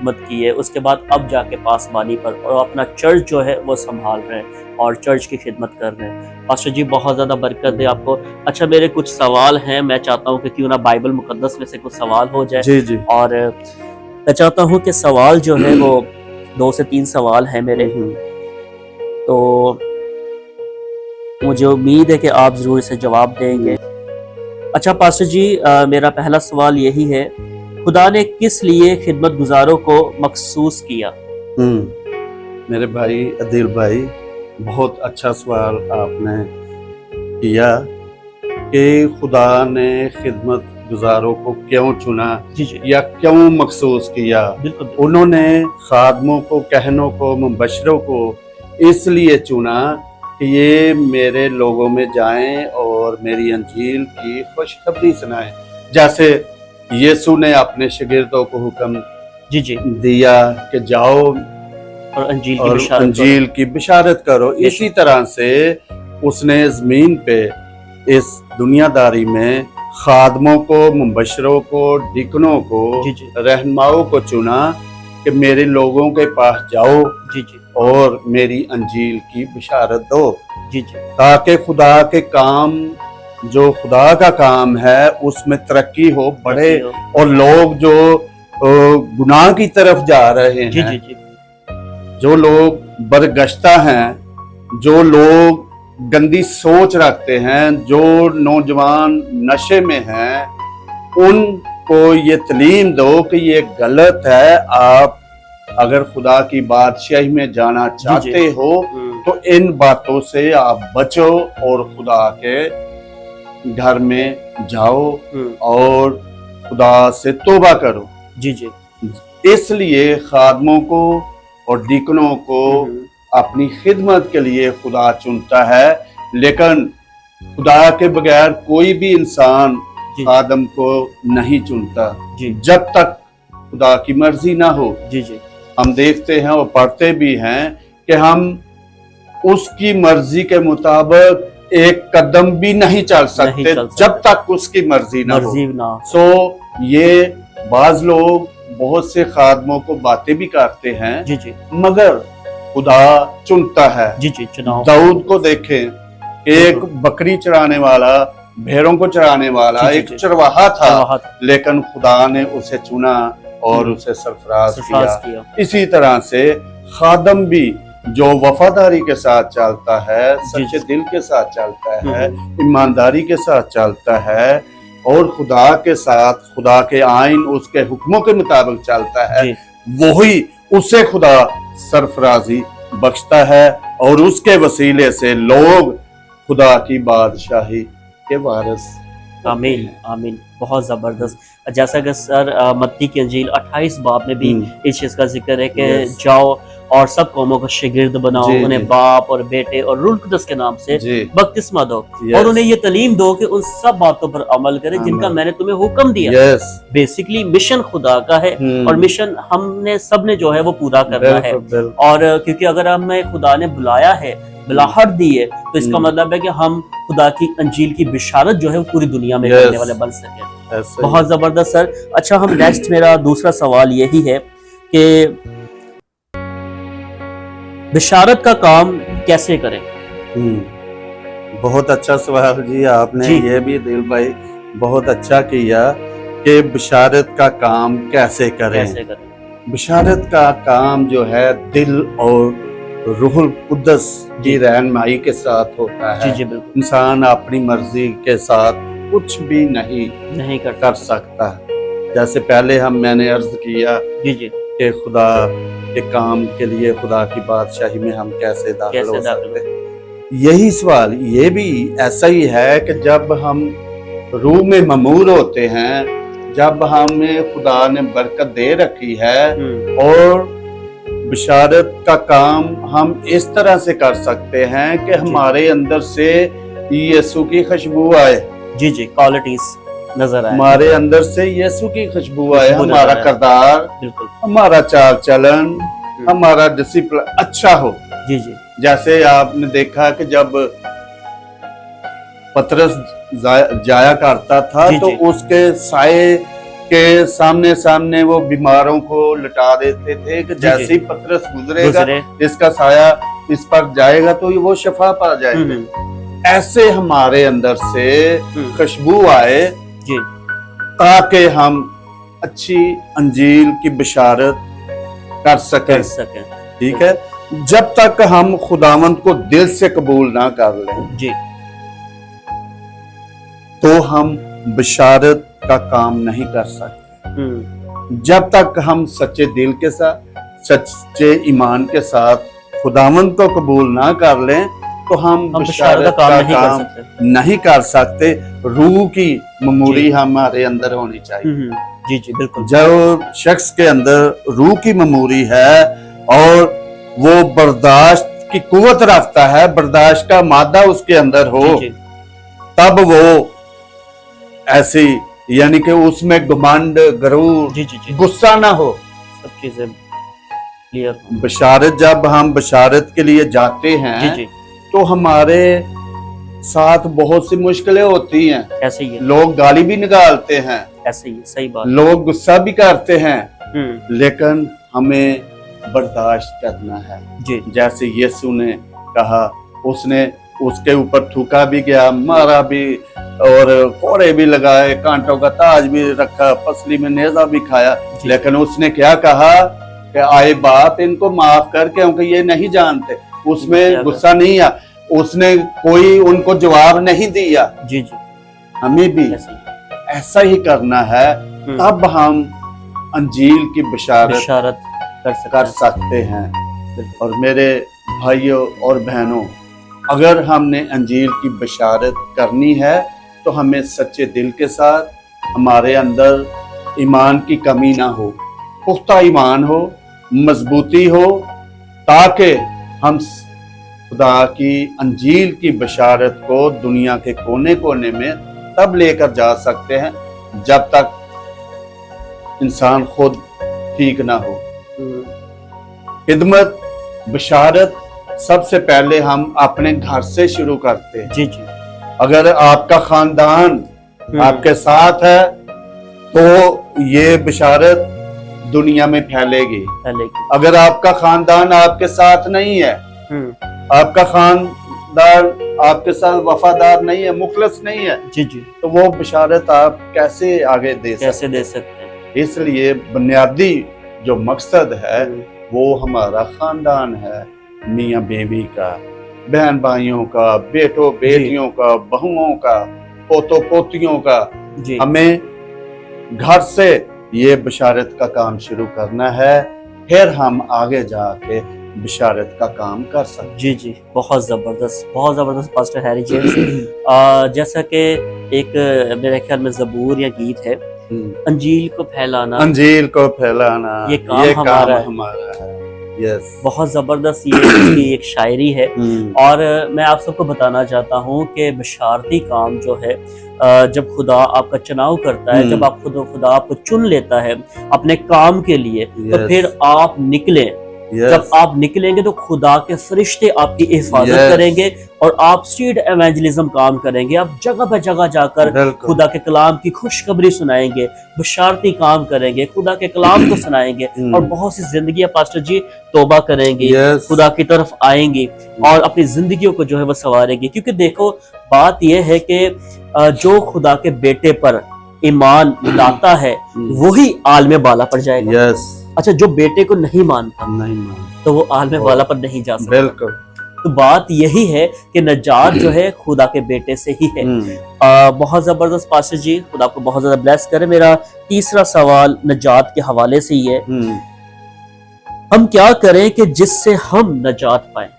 खिदमत की है, उसके बाद अब जाके पासबानी पर और अपना चर्च जो है वो संभाल रहे हैं और चर्च की खिदमत कर रहे हैं। पास्टर जी बहुत ज़्यादा बरकत दे आपको। अच्छा, मेरे कुछ सवाल हैं, मैं चाहता हूँ कि क्यों ना बाइबल मुकद्दस में से कुछ सवाल हो जाए। जी जी। और मैं चाहता हूँ कि सवाल जो है वो 2 से 3 सवाल हैं मेरे। तो मुझे उम्मीद है कि आप ज़रूर इसे जवाब देंगे। अच्छा पास्टर जी, मेरा पहला सवाल यही है, खुदा ने किस लिए खिदमत गुजारों को मखसूस किया? मेरे भाई अदील भाई, बहुत अच्छा सवाल आपने किया कि खुदा ने खिदमत गुजारों को क्यों चुना जी जी, या क्यों मखसूस किया। बिल्कुल बिल्कुल। उन्होंने खादमों को, कहनों को, मुबशरों को इसलिए चुना कि ये मेरे लोगों में जाएं और मेरी अंजील की खुशखबरी सुनाएं। जैसे यीशु ने अपने शागिर्दों को हुक्म जी जी, दिया कि जाओ और अंजील की और बिशारत अंजील की बिशारत करो, बेशक। इसी तरह से उसने ज़मीन पे इस दुनियादारी में खादमों को, मुबशरों को, डिकनों को, जी जी, रहनुमाओं को चुना कि मेरे लोगों के पास जाओ जी जी, और मेरी अंजील की बिशारत दो, जी जी, ताकि खुदा के काम, जो खुदा का काम है, उसमें तरक्की हो, बढ़े। तरक्की हो। और लोग जो गुनाह की तरफ जा रहे जी हैं, जी जी, जो लोग बरगश्ता हैं, जो लोग गंदी सोच रखते हैं, जो नौजवान नशे में हैं, उनको ये तालीम दो कि ये गलत है। आप अगर खुदा की बादशाही में जाना चाहते हो तो इन बातों से आप बचो और खुदा के घर में जाओ और खुदा से तौबा करो। जी जी, इसलिए खादमों को और डिकनों को अपनी खिदमत के लिए खुदा चुनता है, लेकिन खुदा के बगैर कोई भी इंसान जी खादम को नहीं चुनता जी, जब तक खुदा की मर्जी ना हो। जी जी, हम देखते हैं और पढ़ते भी हैं कि हम उसकी मर्जी के मुताबिक एक कदम भी नहीं चल सकते जब तक उसकी मर्जी ना हो। सो ये बाज लोग बहुत से खादमों को बातें भी करते हैं, जी जी, मगर खुदा चुनता है। जी जी, चुनाव। दाऊद को देखें कि एक बकरी चराने वाला, भेड़ों को चराने वाला, जी जी, एक चरवाहा था, चरवाहा लेकिन खुदा ने उसे चुना और उसे सरफराज किया। इसी तरह से खादम भी जो वफादारी के साथ चलता है, सच्चे दिल के साथ चलता है, ईमानदारी के साथ चलता है और खुदा के साथ, खुदा के आइन, उसके हुक्मों के मुताबिक चलता है, वही उसे खुदा सरफराजी बख्शता है और उसके वसीले से लोग खुदा की बादशाही के वारिस। आमीन आमीन, बहुत ज़बरदस्त। जैसा कि सर मत्ती की अंजील 28 बाब में भी इस चीज़ का जिक्र है कि जाओ और सब कौमों को शागिर्द बनाओ, उन्हें बाप और बेटे और रूह कुद्दस के नाम से बपतिस्मा दो और उन्हें ये तालीम दो कि उन सब बातों पर अमल करें जिनका मैंने तुम्हें हुक्म दिया। बेसिकली मिशन खुदा का है और मिशन हमने सबने जो है वो पूरा करना है। और क्योंकि अगर हमें खुदा ने बुलाया है, बुलाहट दी है, तो इसका मतलब है कि हम खुदा की अंजील की बिशारत जो है वो पूरी दुनिया में करने वाले बन सके। बहुत जबरदस्त सर। अच्छा, हम नेक्स्ट, मेरा दूसरा सवाल यही है कि बिशारत का काम कैसे करें? बहुत अच्छा सवाल जी, आपने ये भी दिल भाई बहुत अच्छा किया कि बिशारत का काम कैसे करें। बिशारत का काम जो है दिल और रूहुल कुद्दस की रहनुमाई के साथ होता है। इंसान अपनी मर्जी के साथ कुछ भी नहीं कर सकता। जैसे पहले मैंने अर्ज किया कि खुदा के काम के लिए, खुदा की बादशाही में हम कैसे दाखिल हो सकते हैं। यही सवाल ये भी ऐसा ही है कि जब हम रूह में ममूर होते हैं, जब हमें खुदा ने बरकत दे रखी है और बिशारत का काम हम इस तरह से कर सकते हैं कि हमारे अंदर से यीशु की खुशबू आए। जी जी, क्वालिटीज नजर आए, हमारे अंदर से यीशु की खुशबू आए, हमारा किरदार, हमारा चाल चलन, हमारा डिसिप्लिन अच्छा हो। जी जी, जैसे आपने देखा कि जब पतरस जाया करता था तो उसके साए के सामने सामने वो बीमारों को लटा देते थे कि जैसे ही पतरस गुजरेगा इसका साया इस पर जाएगा तो वो शफा पा जाएगा। ऐसे हमारे अंदर से खुशबू आए ताकि हम अच्छी अंजील की बशारत कर सकें। ठीक है, जब तक हम खुदावंद को दिल से कबूल ना कर लें जी, तो हम बशारत का काम नहीं कर सकते। जब तक हम सच्चे दिल के साथ, सच्चे ईमान के साथ खुदावंद को कबूल ना कर लें तो हम बशारत का काम नहीं कर सकते। रूह की ममूरी हमारे अंदर होनी चाहिए। जी जी बिल्कुल। जो शख्स के अंदर रूह की ममूरी है और वो बर्दाश्त की कुव्वत रखता है, बर्दाश्त का मादा उसके अंदर हो, तब वो ऐसी यानी कि उसमें घमंड, गरूर, गुस्सा ना हो, सब चीजें क्लियर। बशारत, जब हम बशारत के लिए जाते हैं तो हमारे साथ बहुत सी मुश्किलें होती हैं। ऐसे ही है। लोग गाली भी निकालते हैं, ऐसे ही, सही बात। लोग गुस्सा भी करते हैं, लेकिन हमें बर्दाश्त करना है जी। जैसे यीशु ने कहा, उसने उसके ऊपर थूका भी गया, मारा भी और कोड़े भी लगाए, कांटों का ताज भी रखा, पसली में नेजा भी खाया, लेकिन उसने क्या कहा कि आए बाप इनको माफ कर, क्योंकि ये नहीं जानते। उसमें गुस्सा नहीं आया, उसने कोई उनको जवाब नहीं दिया। जी जी, हमें भी ऐसा ही करना है, तब हम अंजील की बशारत कर सकते हैं। और मेरे भाइयों और बहनों, अगर हमने अंजील की बशारत करनी है तो हमें सच्चे दिल के साथ, हमारे अंदर ईमान की कमी ना हो, पुख्ता ईमान हो, मजबूती हो, ताकि हम खुदा की अंजील की बशारत को दुनिया के कोने कोने में तब लेकर जा सकते हैं जब तक इंसान खुद ठीक ना हो। खिदमत, बशारत सबसे पहले हम अपने घर से शुरू करते हैं। जी जी। अगर आपका खानदान आपके साथ है तो ये बशारत दुनिया में फैलेगी। अगर आपका खानदान आपके साथ नहीं है, आपका खानदान आपके साथ वफादार नहीं है, मुखलस नहीं है, जी जी, तो वो बशारत आप कैसे आगे दे सकते हैं? इसलिए बुनियादी जो मकसद है वो हमारा खानदान है, मियाँ बीवी का, बहन भाइयों का, बेटों बेटियों का, बहुओं का, पोतों पोतियों का। हमें घर से ये बशारत का काम शुरू करना है, फिर हम आगे जाके बशारत का काम कर सकते। जी जी, बहुत जबरदस्त पास्टर हैरी जेम्स। जैसा कि एक मेरे ख्याल में ज़बूर या गीत है, अंजील को फैलाना, ये काम हमारा है। यस, बहुत जबरदस्त ये इसकी एक शायरी है। और मैं आप सबको बताना चाहता हूँ कि बशारती काम जो है, जब खुदा आपका चुनाव करता है, जब आप खुदा आपको चुन लेता है अपने काम के लिए, तो फिर आप निकले। जब आप निकलेंगे तो खुदा के फरिश्ते आपकी हिफाजत करेंगे और आप स्ट्रीट एवेंजलिज्म काम करेंगे। आप जगह पे जगह जाकर खुदा के कलाम की खुशखबरी सुनाएंगे, बशारती काम करेंगे, खुदा के कलाम को सुनाएंगे और बहुत सी जिंदगी पास्टर जी तौबा करेंगे, खुदा की तरफ आएंगे और अपनी जिंदगियों को जो है वो संवारेंगे। क्योंकि देखो, बात यह है कि जो खुदा के बेटे पर ईमान लाता है वही आलमे बाला पर जाएगा। अच्छा, जो बेटे को नहीं मानता तो वो आलमे बाला पर नहीं जा सकता। बिल्कुल। तो बात यही है कि नजात जो है खुदा के बेटे से ही है। बहुत जबरदस्त पास्टर जी, खुदा आपको बहुत ज्यादा ब्लेस करे। मेरा तीसरा सवाल नजात के हवाले से ही है, हम क्या करें कि जिससे हम नजात पाएं?